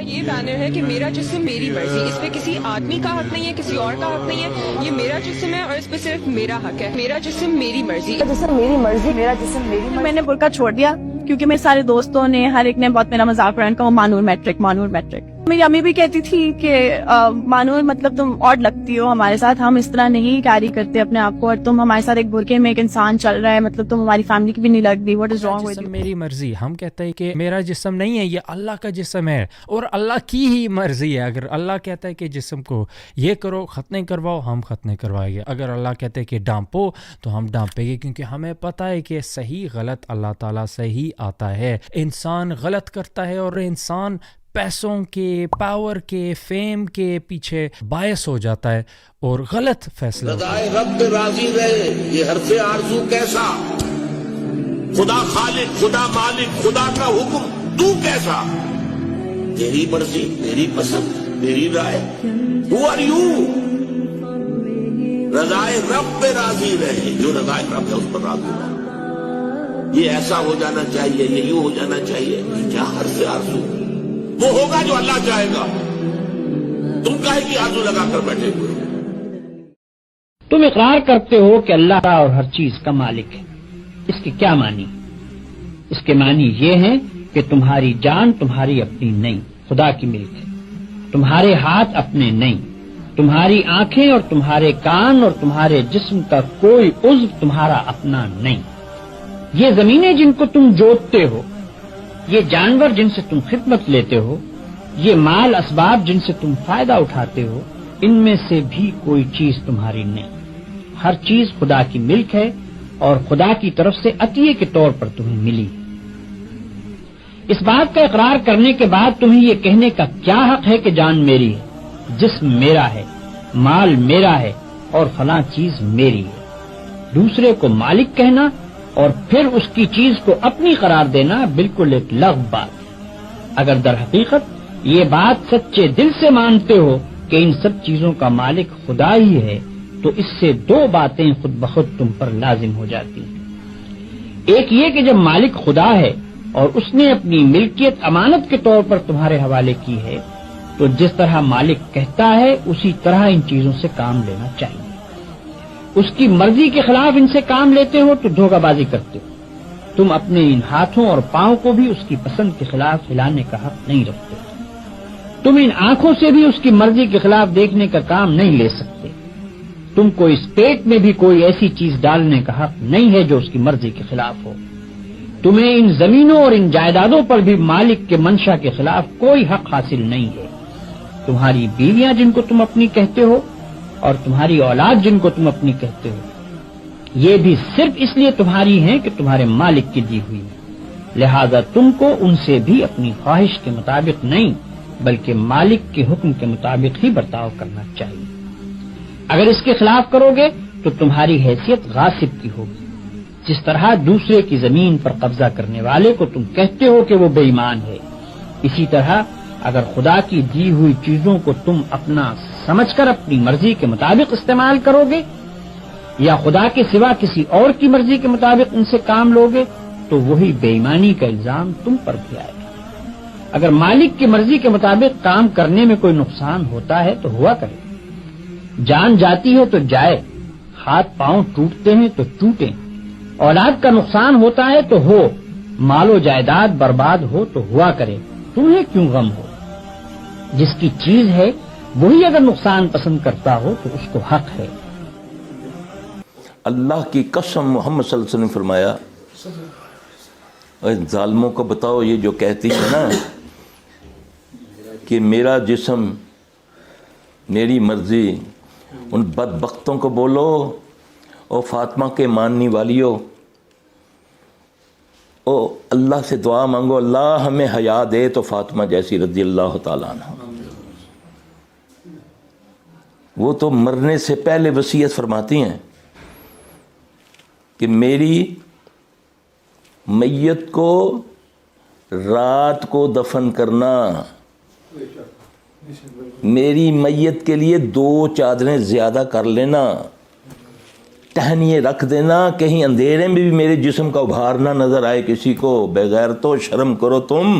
یہ بینر ہے کہ میرا جسم میری مرضی، اس پہ کسی آدمی کا حق نہیں ہے، کسی اور کا حق نہیں ہے، یہ میرا جسم ہے اور اس پہ صرف میرا حق ہے، میرا جسم میری مرضی، جسم میری مرضی، میرا جسم میری مرضی۔ میں نے برقع چھوڑ دیا کیونکہ میرے سارے دوستوں نے، ہر ایک نے بہت میرا مذاق اڑایا کہ وہ مانور میٹرک۔ میری امی بھی کہتی تھی کہ مانور مطلب تم اور لگتی ہو ہمارے ساتھ، ہم اس طرح نہیں کیری کرتے اپنے آپ کو، اور تم ہمارے ساتھ ایک برقعے میں ایک انسان چل رہا ہے، مطلب تم ہماری فیملی کی بھی نہیں لگتی، what is wrong with you? میری مرضی، ہم کہتے ہیں کہ میرا جسم نہیں ہے، یہ اللہ کا جسم ہے اور اللہ کی ہی مرضی ہے۔ اگر اللہ کہتا ہے کہ جسم کو یہ کرو، ختنے کرواؤ، ہم ختنے کروائیں گے۔ اگر اللہ کہتا ہے کہ ڈانپو تو ہم ڈانپیں گے، کیونکہ ہمیں پتہ ہے کہ صحیح غلط اللہ تعالیٰ سے ہی آتا ہے۔ انسان غلط کرتا ہے اور انسان پیسوں کے، پاور کے، فیم کے پیچھے باعث ہو جاتا ہے اور غلط فیصلہ رضائے رب پہ راضی رہے، یہ حرف آرزو کیسا؟ خدا خالق، خدا مالک، خدا کا حکم، تو کیسا؟ تیری مرضی، تیری پسند، تیری رائے۔ Who are you؟ رضائے رب پہ راضی رہے، جو رضائے رب ہے اس پر راضی رہے۔ یہ ایسا ہو جانا چاہیے، یہ یوں ہو جانا چاہیے، کیا حرف آرزو؟ وہ ہوگا جو اللہ چاہے گا، تم کہے کہ آرزو لگا کر بیٹھے ہوئے۔ تم اقرار کرتے ہو کہ اللہ اور ہر چیز کا مالک ہے، اس کے کیا معنی؟ اس کے معنی یہ ہیں کہ تمہاری جان تمہاری اپنی نہیں، خدا کی ملک ہے۔ تمہارے ہاتھ اپنے نہیں، تمہاری آنکھیں اور تمہارے کان اور تمہارے جسم کا کوئی عضو تمہارا اپنا نہیں۔ یہ زمینیں جن کو تم جوتتے ہو، یہ جانور جن سے تم خدمت لیتے ہو، یہ مال اسباب جن سے تم فائدہ اٹھاتے ہو، ان میں سے بھی کوئی چیز تمہاری نہیں۔ ہر چیز خدا کی ملک ہے اور خدا کی طرف سے عطیے کے طور پر تمہیں ملی۔ اس بات کا اقرار کرنے کے بعد تمہیں یہ کہنے کا کیا حق ہے کہ جان میری ہے، جسم میرا ہے، مال میرا ہے اور فلاں چیز میری ہے؟ دوسرے کو مالک کہنا اور پھر اس کی چیز کو اپنی قرار دینا بالکل ایک لغو بات ہے۔ اگر در حقیقت یہ بات سچے دل سے مانتے ہو کہ ان سب چیزوں کا مالک خدا ہی ہے، تو اس سے دو باتیں خود بخود تم پر لازم ہو جاتی ہیں۔ ایک یہ کہ جب مالک خدا ہے اور اس نے اپنی ملکیت امانت کے طور پر تمہارے حوالے کی ہے، تو جس طرح مالک کہتا ہے اسی طرح ان چیزوں سے کام لینا چاہیے۔ اس کی مرضی کے خلاف ان سے کام لیتے ہو تو دھوکہ بازی کرتے ہو۔ تم اپنے ان ہاتھوں اور پاؤں کو بھی اس کی پسند کے خلاف ہلانے کا حق نہیں رکھتے۔ تم ان آنکھوں سے بھی اس کی مرضی کے خلاف دیکھنے کا کام نہیں لے سکتے۔ تم کو اس پیٹ میں بھی کوئی ایسی چیز ڈالنے کا حق نہیں ہے جو اس کی مرضی کے خلاف ہو۔ تمہیں ان زمینوں اور ان جائیدادوں پر بھی مالک کے منشا کے خلاف کوئی حق حاصل نہیں ہے۔ تمہاری بیویاں جن کو تم اپنی کہتے ہو اور تمہاری اولاد جن کو تم اپنی کہتے ہو، یہ بھی صرف اس لیے تمہاری ہیں کہ تمہارے مالک کی دی ہوئی ہے، لہذا تم کو ان سے بھی اپنی خواہش کے مطابق نہیں بلکہ مالک کے حکم کے مطابق ہی برتاؤ کرنا چاہیے۔ اگر اس کے خلاف کرو گے تو تمہاری حیثیت غاصب کی ہوگی۔ جس طرح دوسرے کی زمین پر قبضہ کرنے والے کو تم کہتے ہو کہ وہ بے ایمان ہے، اسی طرح اگر خدا کی دی ہوئی چیزوں کو تم اپنا سمجھ کر اپنی مرضی کے مطابق استعمال کرو گے یا خدا کے سوا کسی اور کی مرضی کے مطابق ان سے کام لوگے تو وہی بے ایمانی کا الزام تم پر بھی آئے گا۔ اگر مالک کی مرضی کے مطابق کام کرنے میں کوئی نقصان ہوتا ہے تو ہوا کرے، جان جاتی ہے تو جائے، ہاتھ پاؤں ٹوٹتے ہیں تو ٹوٹیں، اولاد کا نقصان ہوتا ہے تو ہو، مال و جائیداد برباد ہو تو ہوا کرے، تمہیں کیوں غم ہو؟ جس کی چیز ہے وہی اگر نقصان پسند کرتا ہو تو اس کو حق ہے۔ اللہ کی قسم، محمد صلی اللہ علیہ وسلم نے فرمایا، اے ظالموں کو بتاؤ یہ جو کہتی ہے نا کہ میرا جسم میری مرضی، ان بدبختوں کو بولو او فاطمہ کے ماننے والیو، او اللہ سے دعا مانگو اللہ ہمیں حیا دے تو فاطمہ جیسی رضی اللہ تعالیٰ عنہ۔ وہ تو مرنے سے پہلے وصیت فرماتی ہیں کہ میری میت کو رات کو دفن کرنا، میری میت کے لیے 2 چادریں زیادہ کر لینا، ٹہنیے رکھ دینا، کہیں اندھیرے میں بھی میرے جسم کا ابھار نہ نظر آئے کسی کو، بغیر تو شرم کرو تم۔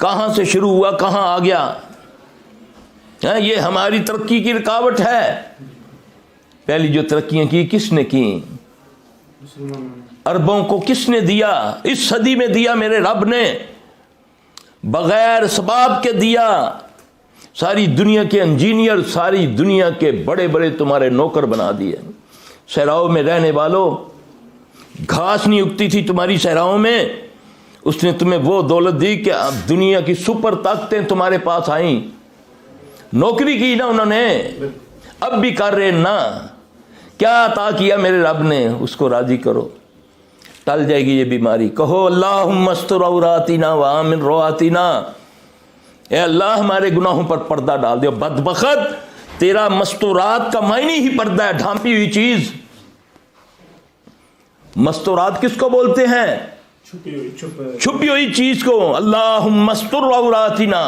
کہاں سے شروع ہوا کہاں آ گیا. یہ ہماری ترقی کی رکاوٹ ہے. پہلی جو ترقیاں کی کس نے کی؟ عربوں کو کس نے دیا؟ اس صدی میں دیا میرے رب نے، بغیر اسباب کے دیا. ساری دنیا کے انجینئر، ساری دنیا کے بڑے بڑے تمہارے نوکر بنا دیے. صحراؤں میں رہنے والوں، گھاس نہیں اگتی تھی تمہاری صحراؤں میں، اس نے تمہیں وہ دولت دی کہ اب دنیا کی سپر طاقتیں تمہارے پاس آئیں. نوکری کی نا انہوں نے، اب بھی کر رہے نا. کیا عطا کیا میرے رب نے؟ اس کو راضی کرو، ٹل جائے گی یہ بیماری. کہو اللہم استر عوراتنا وآمن رواتنا. اے اللہ ہمارے گناہوں پر پردہ ڈال دے. بدبخت، تیرا مستورات کا معنی ہی پردہ ہے، ڈھانپی ہوئی چیز. مستورات کس کو بولتے ہیں؟ چھپی ہوئی چیز کو. اللہم استر عوراتنا،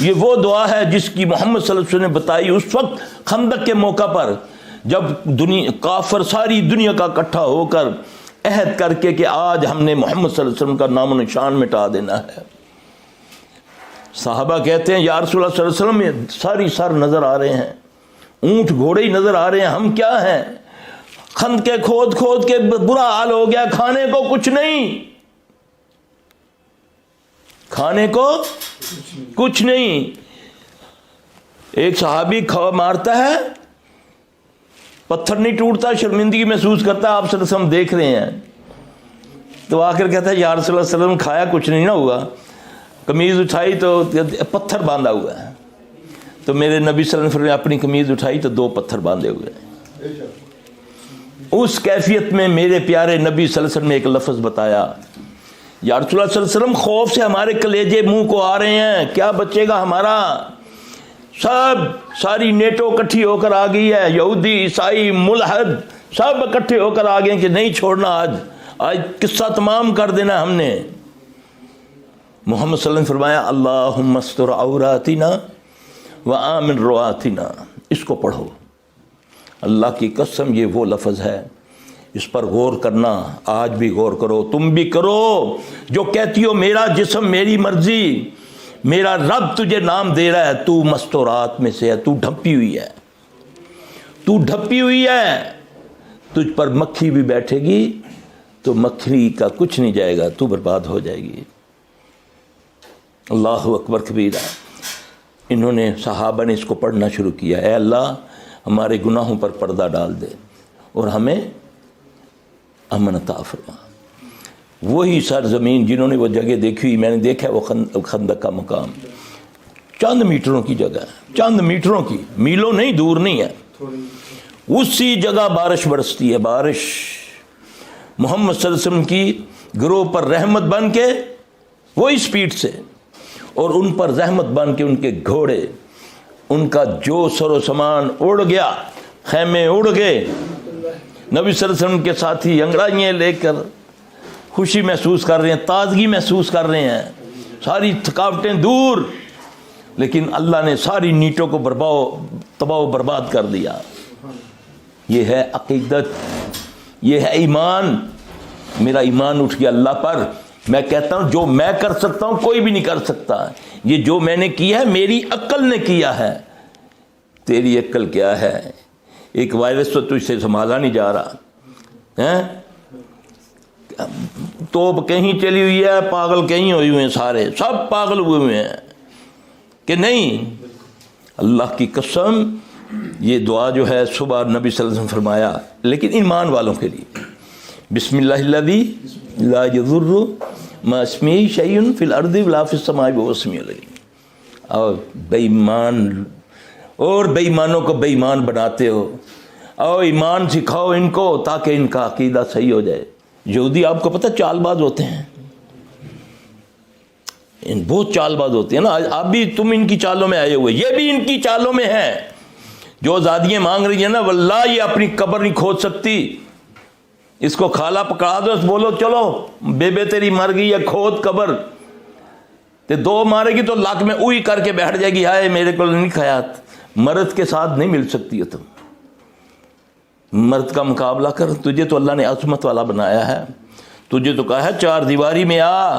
یہ وہ دعا ہے جس کی محمد صلی اللہ علیہ وسلم نے بتائی اس وقت خندق کے موقع پر، جب کافر ساری دنیا کا اکٹھا ہو کر عہد کر کے کہ آج ہم نے محمد صلی اللہ علیہ وسلم کا نام و نشان مٹا دینا ہے. صحابہ کہتے ہیں یا رسول اللہ صلی اللہ علیہ وسلم ساری سر نظر آ رہے ہیں، اونٹ گھوڑے ہی نظر آ رہے ہیں، ہم کیا ہیں؟ خند کے کھود کھود کے برا حال ہو گیا، کھانے کو کچھ نہیں، کھانے کو کچھ نہیں. ایک صحابی مارتا ہے، پتھر نہیں ٹوٹتا، شرمندگی محسوس کرتا ہے، آپ صلی اللہ علیہ وسلم دیکھ رہے ہیں، تو آ کر کہتا ہے یا رسول اللہ صلی اللہ علیہ وسلم کھایا کچھ نہیں نہ ہوا. قمیض اٹھائی تو پتھر باندھا ہوا ہے. تو میرے نبی صلی اللہ علیہ وسلم نے اپنی قمیض اٹھائی تو 2 پتھر باندھے ہوئے ہیں. اس کیفیت میں میرے پیارے نبی صلی اللہ علیہ وسلم نے ایک لفظ بتایا، یا رسول اللہ صلی اللہ علیہ وسلم خوف سے ہمارے کلیجے منہ کو آ رہے ہیں، کیا بچے گا ہمارا؟ ساری نیٹو اکٹھی ہو کر آ گئی ہے، یہودی عیسائی ملحد سب اکٹھے ہو کر آ گئے کہ نہیں چھوڑنا، آج قصہ تمام کر دینا ہم نے. محمد صلی اللہ علیہ وسلم فرمایا اللہم استر عوراتنا وآمن رواتنا. اس کو پڑھو. اللہ کی قسم یہ وہ لفظ ہے، اس پر غور کرنا. آج بھی غور کرو، تم بھی کرو. جو کہتی ہو میرا جسم میری مرضی، میرا رب تجھے نام دے رہا ہے، تو مستورات میں سے ہے، تو ڈھپی ہوئی ہے، تو ڈھپی ہوئی ہے. تجھ پر مکھی بھی بیٹھے گی تو مکھی کا کچھ نہیں جائے گا، تو برباد ہو جائے گی. اللہ اکبر کبیرہ. انہوں نے صحابہ نے اس کو پڑھنا شروع کیا، اے اللہ ہمارے گناہوں پر پردہ ڈال دے اور ہمیں امن عطا فرما. وہی سرزمین جنہوں نے وہ جگہ دیکھی ہوئی، میں نے دیکھا وہ خندق کا مقام چند میٹروں کی جگہ ہے، چند میٹروں کی، میلوں نہیں، دور نہیں ہے. اسی جگہ بارش برستی ہے، بارش محمد صلی اللہ علیہ وسلم کی گروہ پر رحمت بن کے وہی سپیڈ سے، اور ان پر رحمت بن کے ان کے گھوڑے، ان کا جو سر و سامان اڑ گیا، خیمے اڑ گئے. نبی صلی اللہ علیہ وسلم کے ساتھی انگڑائیاں لے کر خوشی محسوس کر رہے ہیں، تازگی محسوس کر رہے ہیں، ساری تھکاوٹیں دور. لیکن اللہ نے ساری نیٹوں کو تباہ و برباد کر دیا. یہ ہے عقیدت، یہ ہے ایمان. میرا ایمان اٹھ گیا اللہ پر. میں کہتا ہوں جو میں کر سکتا ہوں کوئی بھی نہیں کر سکتا. یہ جو میں نے کیا ہے میری عقل نے کیا ہے. تیری عقل کیا ہے؟ ایک وائرس تو تجھ سے سنبھالا نہیں جا رہا. توپ کہیں چلی ہوئی ہے، پاگل کہیں ہوئے ہوئے ہیں، سارے سب پاگل ہوئے ہوئے ہیں کہ نہیں. اللہ کی قسم یہ دعا جو ہے صبح نبی صلی اللہ علیہ وسلم فرمایا، لیکن ایمان والوں کے لیے بسم اللہ الذی لا یضر مع اسمہ شیء فی الارض ولا فی السماء وهو السمیع العلیم. اور بے ایمان اور بے ایمانوں کو بے ایمان بناتے ہو، اور ایمان سکھاؤ ان کو تاکہ ان کا عقیدہ صحیح ہو جائے. یہودی آپ کو پتہ چال باز ہوتے ہیں، بہت چال باز ہوتے ہیں نا. آپ بھی تم ان کی چالوں میں آئے ہوئے، یہ بھی ان کی چالوں میں ہیں. جو آزادیاں مانگ رہی ہیں نا، واللہ یہ اپنی قبر نہیں کھود سکتی. اس کو کھالا پکڑا دو، بولو چلو بے تیری مر گئی ہے، کھود قبر. تے 2 مارے گی تو لاکھ میں اوئی کر کے بیٹھ جائے گی، ہائے میرے کو نہیں کھایا. مرد کے ساتھ نہیں مل سکتی ہے تم. مرد کا مقابلہ کر. تجھے تو اللہ نے عظمت والا بنایا ہے. تجھے تو کہا ہے 4 دیواری میں آ،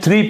3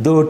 2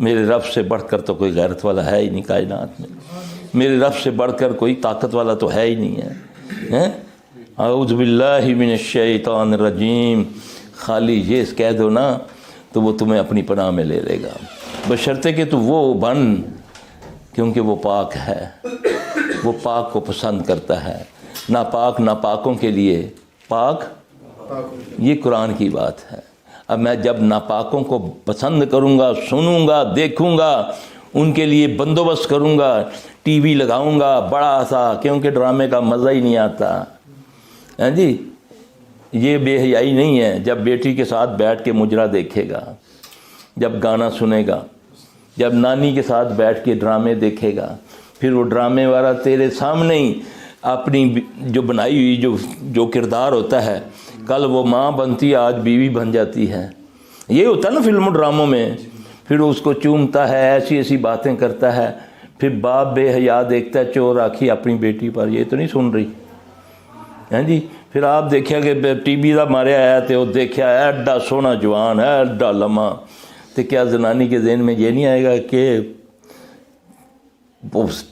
میرے رب سے بڑھ کر تو کوئی غیرت والا ہے ہی نہیں کائنات میں، میرے رب سے بڑھ کر کوئی طاقت والا تو ہے ہی نہیں ہے۔ اعوذ باللہ من الشیطان الرجیم، خالی یہ کہہ دو نا تو وہ تمہیں اپنی پناہ میں لے لے گا، بشرطے کہ تو وہ بن، کیونکہ وہ پاک ہے، وہ پاک کو پسند کرتا ہے، ناپاک ناپاکوں کے لیے پاک، یہ قرآن کی بات ہے۔ اب میں جب ناپاکوں کو پسند کروں گا، سنوں گا، دیکھوں گا، ان کے لیے بندوبست کروں گا، ٹی وی لگاؤں گا بڑا سا، کیونکہ ڈرامے کا مزہ ہی نہیں آتا، ہاں جی، یہ بے حیائی نہیں ہے۔ جب بیٹی کے ساتھ بیٹھ کے مجرا دیکھے گا، جب گانا سنے گا، جب نانی کے ساتھ بیٹھ کے ڈرامے دیکھے گا، پھر وہ ڈرامے والا تیرے سامنے ہی اپنی جو بنائی ہوئی جو کردار ہوتا ہے، کل وہ ماں بنتی ہے، آج بیوی بن جاتی ہے، یہ ہوتا ہے نا فلم و ڈراموں میں، پھر اس کو چومتا ہے، ایسی ایسی باتیں کرتا ہے، پھر باپ بے حیا دیکھتا ہے چور آنکھی اپنی بیٹی پر، یہ تو نہیں سن رہی، ہاں جی، پھر آپ دیکھا کہ ٹی وی کا مارے آیا تو دیکھا ایڈا سونا جوان ہے، ایڈا لمحہ، تو کیا زنانی کے ذہن میں یہ نہیں آئے گا کہ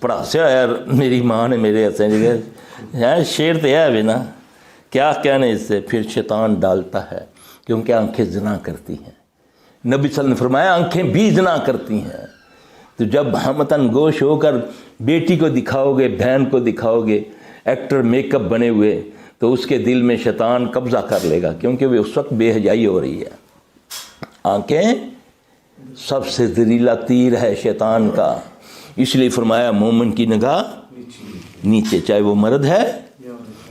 پڑھا سے آیا میری ماں نے میرے ہاتھ سے، شیر تو ہے بھی نا، کیا کہنے اس سے؟ پھر شیطان ڈالتا ہے، کیونکہ آنکھیں زنا کرتی ہیں، نبی صلی اللہ علیہ وسلم نے فرمایا آنکھیں بھی زنا کرتی ہیں، تو جب ہمتن گوش ہو کر بیٹی کو دکھاؤ گے، بہن کو دکھاؤ گے ایکٹر میک اپ بنے ہوئے، تو اس کے دل میں شیطان قبضہ کر لے گا، کیونکہ وہ اس وقت بے حیائی ہو رہی ہے۔ آنکھیں سب سے زہریلا تیر ہے شیطان کا، اس لیے فرمایا مومن کی نگاہ نیچے، چاہے وہ مرد ہے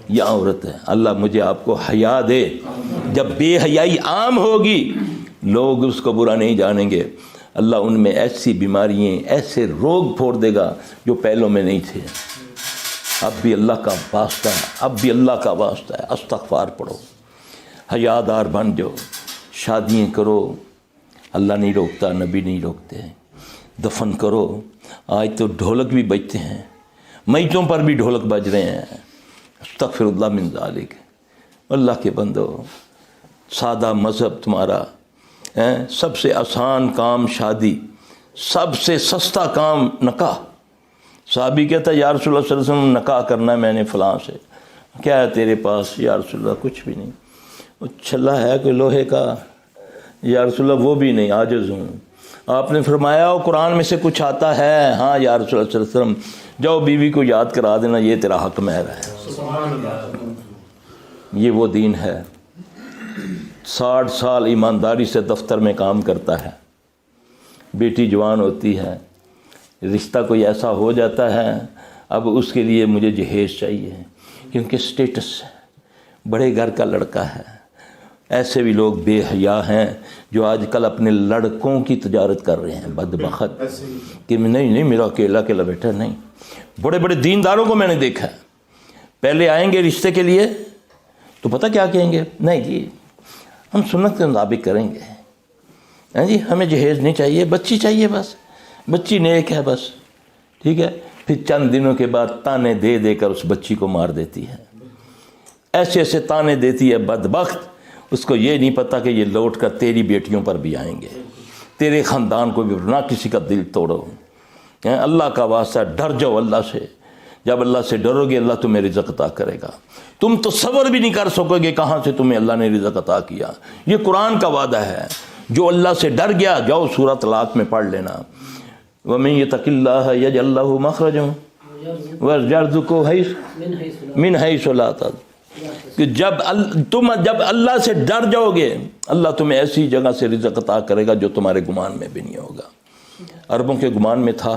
یا عورت ہے۔ اللہ مجھے آپ کو حیا دے، جب بے حیائی عام ہوگی لوگ اس کو برا نہیں جانیں گے، اللہ ان میں ایسی بیماریاں، ایسے روگ پھوڑ دے گا جو پہلوں میں نہیں تھے۔ اب بھی اللہ کا واسطہ ہے، اب بھی اللہ کا واسطہ ہے، استغفار پڑھو، حیا دار بن جاؤ، شادیاں کرو، اللہ نہیں روکتا، نبی نہیں روکتے، دفن کرو۔ آج تو ڈھولک بھی بجتے ہیں، میتوں پر بھی ڈھولک بج رہے ہیں، استغفر اللہ من ذالک۔ اللہ کے بندو، سادہ مذہب تمہارا، سب سے آسان کام شادی، سب سے سستا کام نکاح۔ صحابی کہتا ہے یا رسول اللہ صلی اللہ علیہ وسلم نکاح کرنا ہے میں نے فلاں سے، کیا ہے تیرے پاس؟ یا رسول اللہ کچھ بھی نہیں۔ وہ چھلا ہے کوئی لوہے کا؟ یا رسول اللہ وہ بھی نہیں، عاجز ہوں۔ آپ نے فرمایا وہ قرآن میں سے کچھ آتا ہے؟ ہاں یا رسول اللہ صلی اللہ علیہ وسلم، جاؤ بیوی کو یاد کرا دینا یہ تیرا حق مہر ہے۔ یہ وہ دین ہے۔ 60 سال ایمانداری سے دفتر میں کام کرتا ہے، بیٹی جوان ہوتی ہے، رشتہ کوئی ایسا ہو جاتا ہے، اب اس کے لیے مجھے جہیز چاہیے، کیونکہ سٹیٹس بڑے گھر کا لڑکا ہے۔ ایسے بھی لوگ بے حیا ہیں جو آج کل اپنے لڑکوں کی تجارت کر رہے ہیں، بدبخت، کہ نہیں میرا اکیلا بیٹا نہیں۔ بڑے بڑے دینداروں کو میں نے دیکھا ہے، پہلے آئیں گے رشتے کے لیے تو پتہ کیا کہیں گے؟ نہیں جی ہم سنت کے مطابق کریں گے، ہاں جی ہمیں جہیز نہیں چاہیے، بچی چاہیے، بس بچی نیک ہے بس، ٹھیک ہے۔ پھر چند دنوں کے بعد تانے دے دے کر اس بچی کو مار دیتی ہے، ایسے ایسے تانے دیتی ہے بدبخت، اس کو یہ نہیں پتہ کہ یہ لوٹ کر تیری بیٹیوں پر بھی آئیں گے، تیرے خاندان کو بھی، نہ کسی کا دل توڑو۔ اللہ کا واسطہ ڈر جاؤ اللہ سے، جب اللہ سے ڈرو گے اللہ تمہیں رزق عطا کرے گا، تم تصور بھی نہیں کر سکو گے کہاں سے تمہیں اللہ نے رزق عطا کیا۔ یہ قرآن کا وعدہ ہے، جو اللہ سے ڈر گیا، جاؤ سورۃ طلاق میں پڑھ لینا، وَمَن يَتَقِ اللَّهَ يَجْعَل لَّهُ مَخْرَجًا وَيَرْزُقْهُ مِنْ حَيْثُ لَا يَحْتَسِبُ، کہ جب اللہ سے ڈر جاؤ گے اللہ تمہیں ایسی جگہ سے رزق عطا کرے گا جو تمہارے گمان میں بھی نہیں ہوگا۔ عربوں کے گمان میں تھا،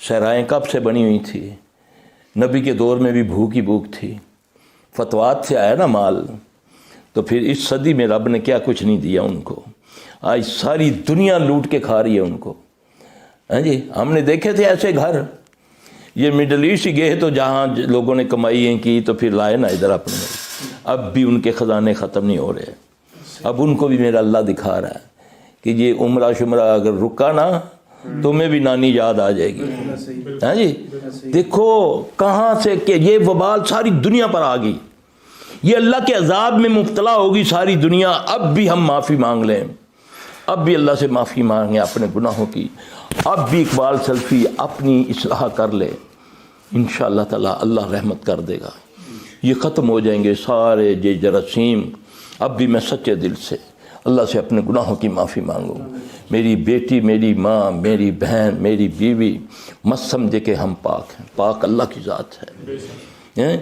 صحرائیں کب سے بنی ہوئی تھی، نبی کے دور میں بھی بھوک ہی بھوک تھی، فتوات سے آیا نا مال، تو پھر اس صدی میں رب نے کیا کچھ نہیں دیا ان کو، آج ساری دنیا لوٹ کے کھا رہی ہے ان کو۔ ہاں جی ہم نے دیکھے تھے ایسے گھر، یہ مڈل ایسٹ ہی گئے تو جہاں لوگوں نے کمائیاں کی تو پھر لائے نا ادھر اپنے، اب بھی ان کے خزانے ختم نہیں ہو رہے، اب ان کو بھی میرا اللہ دکھا رہا ہے کہ یہ عمرہ شمرہ اگر رکا نا تمہیں بھی نانی یاد آ جائے گی۔ ہاں جی دیکھو کہاں سے کہ یہ وبال ساری دنیا پر آ گئی، یہ اللہ کے عذاب میں مبتلا ہوگی ساری دنیا۔ اب بھی ہم معافی مانگ لیں، اب بھی اللہ سے معافی مانگیں اپنے گناہوں کی، اب بھی اقبال سلفی اپنی اصلاح کر لے، انشاءاللہ تعالی اللہ رحمت کر دے گا، یہ ختم ہو جائیں گے سارے یہ جراثیم۔ اب بھی میں سچے دل سے اللہ سے اپنے گناہوں کی معافی مانگوں، میری بیٹی، میری ماں، میری بہن، میری بیوی مت سمجھے کہ ہم پاک ہیں، پاک اللہ کی ذات ہے۔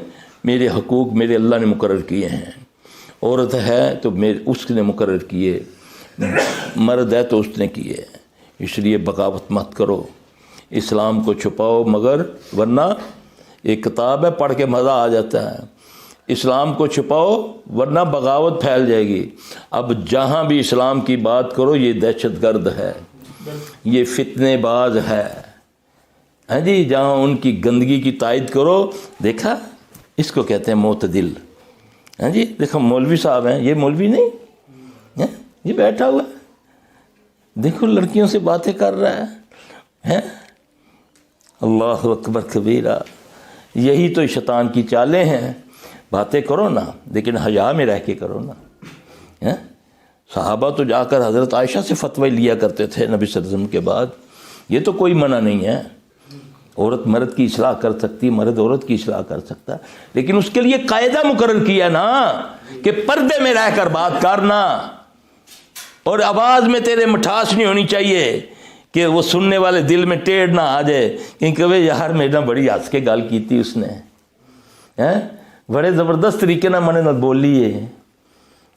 میرے حقوق میرے اللہ نے مقرر کیے ہیں، عورت ہے تو اس نے مقرر کیے، مرد ہے تو اس نے کیے، اس لیے بغاوت مت کرو، اسلام کو چھپاؤ، مگر ورنہ ایک کتاب ہے پڑھ کے مزہ آ جاتا ہے، اسلام کو چھپاؤ ورنہ بغاوت پھیل جائے گی۔ اب جہاں بھی اسلام کی بات کرو یہ دہشت گرد ہے، یہ فتنے باز ہے، ہاں جی، جہاں ان کی گندگی کی تائید کرو، دیکھا اس کو کہتے ہیں معتدل، ہاں جی، دیکھو مولوی صاحب ہیں، یہ مولوی نہیں، یہ بیٹھا ہوا ہے، دیکھو لڑکیوں سے باتیں کر رہا ہے، اللہ اکبر کبیرہ، یہی تو شیطان کی چالیں ہیں۔ باتیں کرو نا لیکن حیا میں رہ کے کرو نا۔ صحابہ تو جا کر حضرت عائشہ سے فتوی لیا کرتے تھے نبی صلی اللہ علیہ وسلم کے بعد، یہ تو کوئی منع نہیں ہے، عورت مرد کی اصلاح کر سکتی، مرد عورت کی اصلاح کر سکتا، لیکن اس کے لیے قاعدہ مقرر کیا نا کہ پردے میں رہ کر بات کرنا، اور آواز میں تیرے مٹھاس نہیں ہونی چاہیے کہ وہ سننے والے دل میں ٹیڑھ نہ آ جائے کہ کہے یار میرا بڑی ہنس کے گل کی تھی اس نے، بڑے زبردست طریقے نہ میں نے بولی ہے،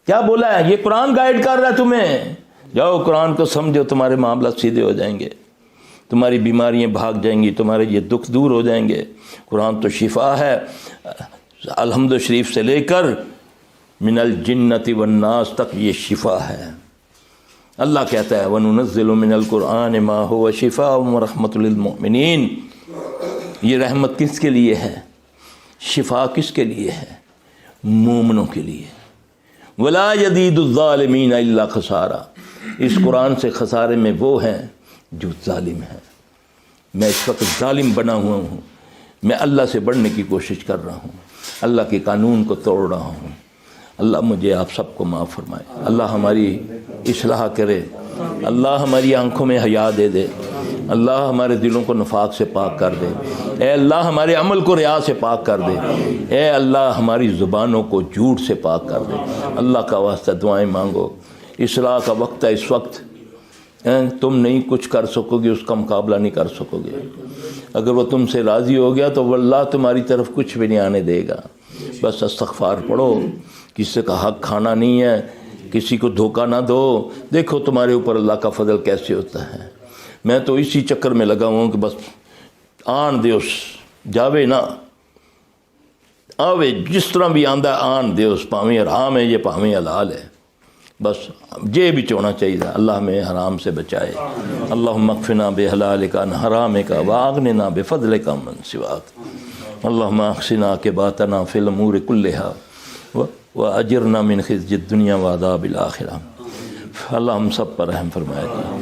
کیا بولا ہے؟ یہ قرآن گائیڈ کر رہا ہے تمہیں، جاؤ قرآن کو سمجھو، تمہارے معاملات سیدھے ہو جائیں گے، تمہاری بیماریاں بھاگ جائیں گی، تمہارے یہ دکھ دور ہو جائیں گے۔ قرآن تو شفا ہے، الحمد شریف سے لے کر من الجنت والناس تک یہ شفا ہے۔ اللہ کہتا ہے وَنُنَزِّلُ مِنَ الْقُرْآنِ مَا هُوَ شِفَاءٌ وَرَحْمَةٌ لِلْمُؤْمِنِينَ، یہ رحمت کس کے لیے ہے؟ شفا کس کے لیے ہے؟ مومنوں کے لیے۔ وَلَا يَزِيدُ الظَّالِمِينَ إِلَّا خَسَارًا، اس قرآن سے خسارے میں وہ ہیں جو ظالم ہیں۔ میں اس وقت ظالم بنا ہوا ہوں، میں اللہ سے بڑھنے کی کوشش کر رہا ہوں، اللہ کے قانون کو توڑ رہا ہوں۔ اللہ مجھے آپ سب کو معاف فرمائے، اللہ ہماری اصلاح کرے، اللہ ہماری آنکھوں میں حیا دے دے، اللہ ہمارے دلوں کو نفاق سے پاک کر دے، اے اللہ ہمارے عمل کو ریا سے پاک کر دے، اے اللہ ہماری زبانوں کو جھوٹ سے پاک کر دے۔ اللہ کا واسطہ دعائیں مانگو، اصلاح کا وقت ہے اس وقت، تم نہیں کچھ کر سکو گے، اس کا مقابلہ نہیں کر سکو گے، اگر وہ تم سے راضی ہو گیا تو واللہ تمہاری طرف کچھ بھی نہیں آنے دے گا۔ بس استغفار پڑھو، کسی کا حق کھانا نہیں ہے، کسی کو دھوکہ نہ دو، دیکھو تمہارے اوپر اللہ کا فضل کیسے ہوتا ہے۔ میں تو اسی چکر میں لگا ہوں کہ بس آن دیوس جاوے نہ آوے، جس طرح بھی آندہ آن دیوس، پاویں حرام ہے یہ پاویں حلال ہے، بس یہ بھی ہونا چاہیے، اللہ ہمیں حرام سے بچائے۔ اللہم اکفنا بحلالک عن حرامک واغننا بفضلک من سواک، اللہم احسنا عاقبتنا فی الامور کلہا واجرنا من خزی الدنیا وعذاب الآخرہ۔ اللہ ہم سب پر رحم فرمائے گا۔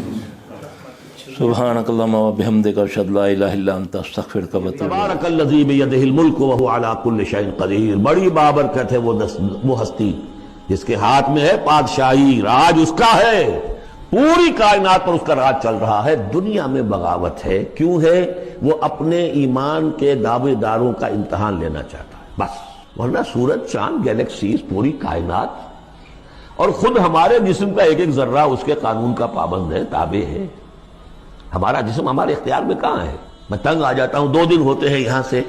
سبحانک اللہم وبحمدک اشہد لا الہ الا انت استغفرک واتوب الیک۔ تبارک الذی بیدہ الملک وہو علی کل شیء قدیر، بڑی بابرکت ہے وہ ہستی جس کے ہاتھ میں ہے بادشاہی، راج اس کا ہے، پوری کائنات پر اس کا راج چل رہا ہے۔ دنیا میں بغاوت ہے، کیوں ہے؟ وہ اپنے ایمان کے دعوے داروں کا امتحان لینا چاہتا ہے بس، ورنہ سورج، چاند، گیلیکسیز، پوری کائنات اور خود ہمارے جسم کا ایک ایک ذرہ اس کے قانون کا پابند ہے، تابع ہے۔ ہمارا جسم ہمارے اختیار میں کہاں ہے؟ میں تنگ آ جاتا ہوں، 2 دن ہوتے ہیں یہاں سے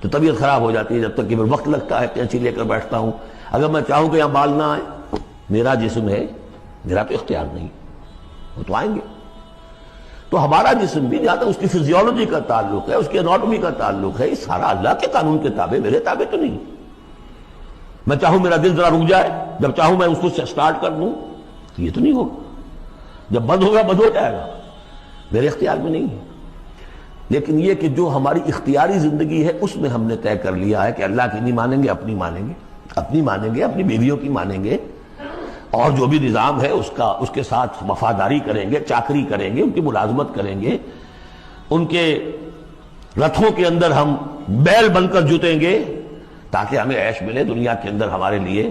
تو طبیعت خراب ہو جاتی ہے، جب تک کہ پھر وقت لگتا ہے قینچی لے کر بیٹھتا ہوں۔ اگر میں چاہوں کہ یہاں بال نہ آئے، میرا جسم ہے، میرا تو اختیار نہیں، وہ تو آئیں گے۔ تو ہمارا جسم بھی جہاں تک اس کی فزیولوجی کا تعلق ہے، اس کی اناٹومی کا تعلق ہے، یہ سارا اللہ کے قانون کے تابع، میرے تابع تو نہیں۔ میں چاہوں میرا دل ذرا رک جائے، جب چاہوں میں اس کو سٹارٹ کر دوں، تو یہ تو نہیں ہوگا، جب بند ہوگا بند ہو جائے گا، میرے اختیار میں نہیں ہے۔ لیکن یہ کہ جو ہماری اختیاری زندگی ہے اس میں ہم نے طے کر لیا ہے کہ اللہ کی نہیں مانیں گے، اپنی مانیں گے، اپنی مانیں گے، اپنی بیویوں کی مانیں گے، اور جو بھی نظام ہے اس کے ساتھ وفاداری کریں گے، چاکری کریں گے، ان کی ملازمت کریں گے، ان کے رتھوں کے اندر ہم بیل بن کر جوتیں گے تاکہ ہمیں عیش ملے، دنیا کے اندر ہمارے لیے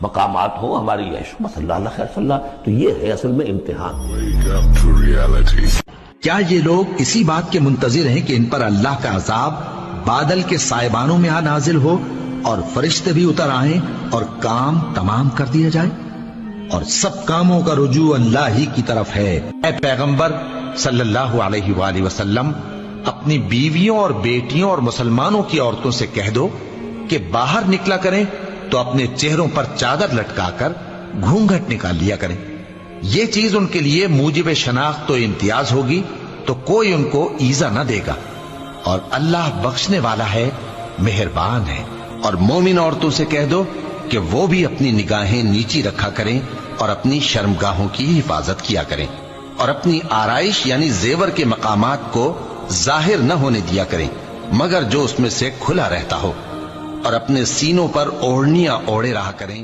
مقامات ہو، ہماری عیش بس اللہ اللہ خیر صلی اللہ. تو یہ ہے اصل میں امتحان. کیا یہ لوگ اسی بات کے منتظر ہیں کہ ان پر اللہ کا عذاب بادل کے سائبانوں میں نازل ہو اور فرشتے بھی اتر آئیں اور کام تمام کر دیا جائے؟ اور سب کاموں کا رجوع اللہ ہی کی طرف ہے. اے پیغمبر صلی اللہ علیہ وآلہ وسلم، اپنی بیویوں اور بیٹیوں اور مسلمانوں کی عورتوں سے کہہ دو کہ باہر نکلا کریں تو اپنے چہروں پر چادر لٹکا کر گھونگھٹ نکال لیا کریں. یہ چیز ان کے لیے موجب شناخت و امتیاز ہوگی تو کوئی ان کو ایذا نہ دے گا، اور اللہ بخشنے والا ہے، مہربان ہے. اور مومن عورتوں سے کہہ دو کہ وہ بھی اپنی نگاہیں نیچی رکھا کریں اور اپنی شرمگاہوں کی حفاظت کیا کریں، اور اپنی آرائش یعنی زیور کے مقامات کو ظاہر نہ ہونے دیا کریں مگر جو اس میں سے کھلا رہتا ہو، اور اپنے سینوں پر اوڑھنیاں اوڑھے رہا کریں.